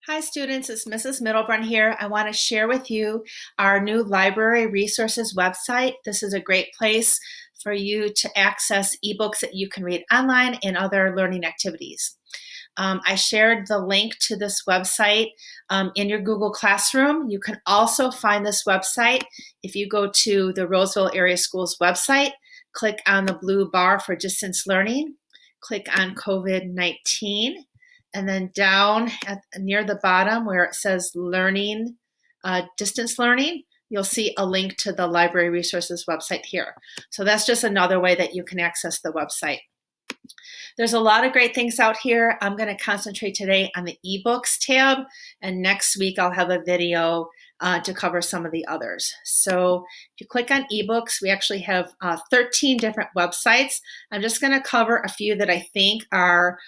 Hi students, it's Mrs. Middlebrun here. I want to share with you our new library resources website. This is a great place for you to access ebooks that you can read online and other learning activities. I shared the link to this website in your Google Classroom. You can also find this website if you go to the Roseville Area Schools website, click on the blue bar for distance learning, click on COVID-19, and then down near the bottom where it says learning, distance learning, you'll see a link to the library resources website here. So that's just another way that you can access the website. There's a lot of great things out here. I'm going to concentrate today on the ebooks tab, and next week I'll have a video to cover some of the others. So if you click on ebooks, we actually have 13 different websites. I'm just going to cover a few that I think are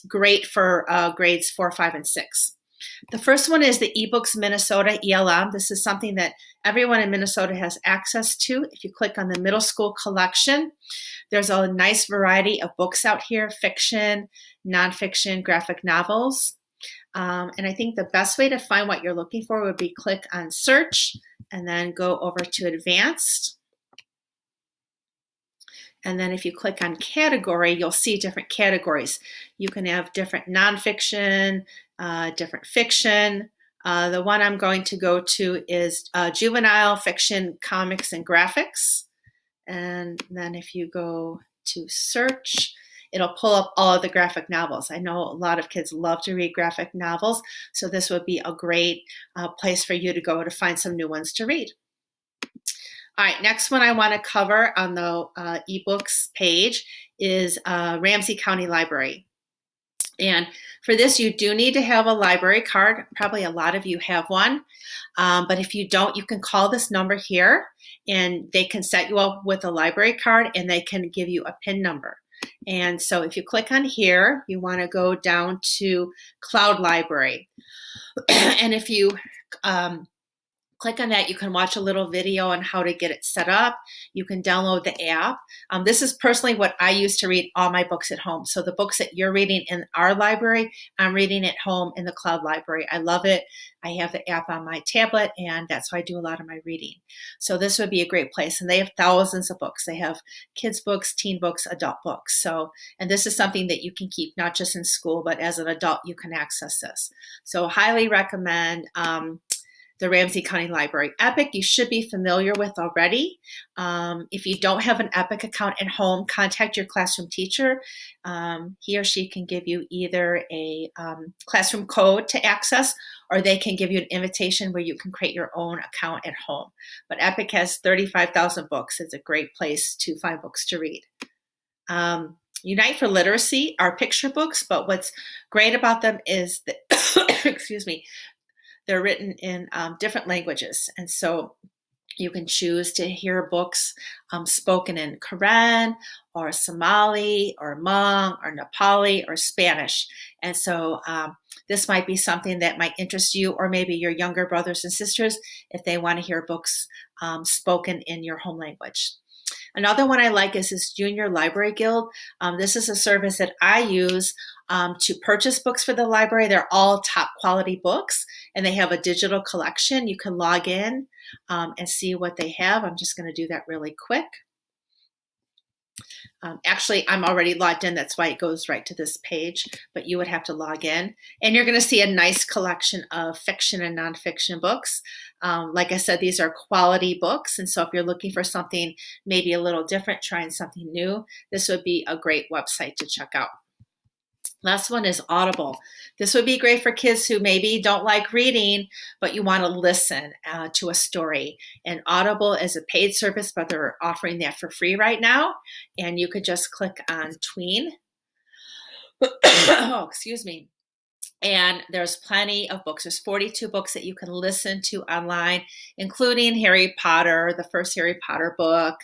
great for grades 4, 5, and 6. The first one is the eBooks Minnesota ELM. This is something that everyone in Minnesota has access to. If you click on the middle school collection, there's a nice variety of books out here, fiction, nonfiction, graphic novels. And I think the best way to find what you're looking for would be click on search and then go over to advanced. And then if you click on category, you'll see different categories. You can have different nonfiction, different fiction. The one I'm going to go to is juvenile fiction, comics, and graphics. And then if you go to search, it'll pull up all of the graphic novels. I know a lot of kids love to read graphic novels, so this would be a great place for you to go to find some new ones to read. All right, next one I want to cover on the ebooks page is Ramsey County Library. And for this, you do need to have a library card. Probably a lot of you have one. But if you don't, you can call this number here, and they can set you up with a library card, and they can give you a PIN number. And so if you click on here, you want to go down to Cloud Library. And if you click on that, you can watch a little video on how to get it set up. You can download the app. This is personally what I use to read all my books at home. So the books that you're reading in our library, I'm reading at home in the Cloud Library. I love it. I have the app on my tablet, and that's how I do a lot of my reading. So this would be a great place. And they have thousands of books. They have kids' books, teen books, adult books. And this is something that you can keep not just in school, but as an adult, you can access this. So highly recommend the Ramsey County Library. Epic, you should be familiar with already. If you don't have an Epic account at home, contact your classroom teacher. He or she can give you either a classroom code to access, or they can give you an invitation where you can create your own account at home. But Epic has 35,000 books. It's a great place to find books to read. Unite for Literacy are picture books, but what's great about them is that, excuse me, they're written in different languages. And so you can choose to hear books spoken in Karen or Somali or Hmong or Nepali or Spanish. And so this might be something that might interest you, or maybe your younger brothers and sisters if they want to hear books spoken in your home language. Another one I like is this Junior Library Guild. This is a service that I use to purchase books for the library. They're all top quality books, and they have a digital collection. You can log in and see what they have. I'm just going to do that really quick. Actually, I'm already logged in. That's why it goes right to this page, but you would have to log in. And you're going to see a nice collection of fiction and nonfiction books. Like I said, these are quality books. And so if you're looking for something maybe a little different, trying something new, this would be a great website to check out. Last one is Audible. This would be great for kids who maybe don't like reading, but you want to listen to a story. And Audible is a paid service, but they're offering that for free right now. And you could just click on Tween. Oh, excuse me. And there's plenty of books. There's 42 books that you can listen to online, including Harry Potter, the first Harry Potter book.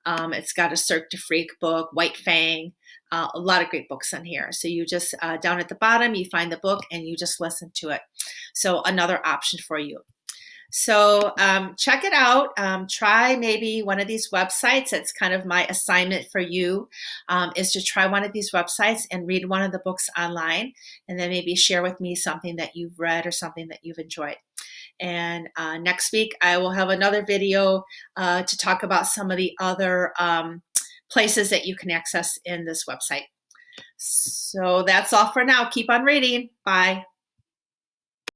It's got a Cirque du Freak book, White Fang. A lot of great books on here. So you just, down at the bottom, you find the book and you just listen to it. So another option for you. So check it out. Try maybe one of these websites. It's kind of my assignment for you, is to try one of these websites and read one of the books online, and then maybe share with me something that you've read or something that you've enjoyed. And next week, I will have another video to talk about some of the other places that you can access in this website. So that's all for now. Keep on reading. Bye.